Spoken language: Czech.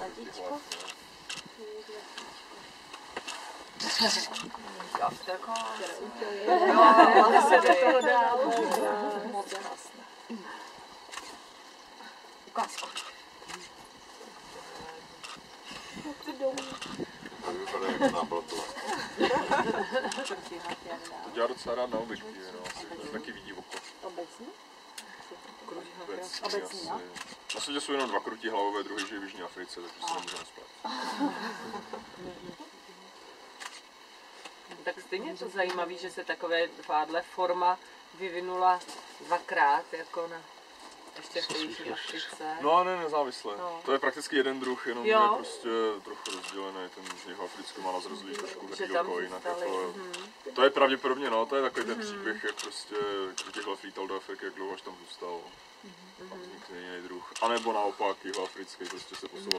Ladíčko. Moc krásné. Ukázku. Vypadá jako náblatové. To dělá docela rád na objektivě, no. Asi taky vidí oko. Obecně? Obecně, no. Na světě jsou jenom 2 krutí hlavové druhy, že v Jižní Africe, takže se nemůžeme spát. Tak stejně je to zajímavé, že se takováhle forma vyvinula 2krát, jako na ještě v té Jižní Africe. No a ne nezávisle. No. To je prakticky jeden druh, jenom je prostě trochu rozdělený, ten z něho africký má na zrozlý trošku hrdílko, jinak jako... To je pravděpodobně, no, to je takový ten příběh, jak prostě těch lítal do Afriky, jak dlouho až tam zůstal. A vznikne jiný druh. A nebo naopak, jihoafrický prostě se posouval.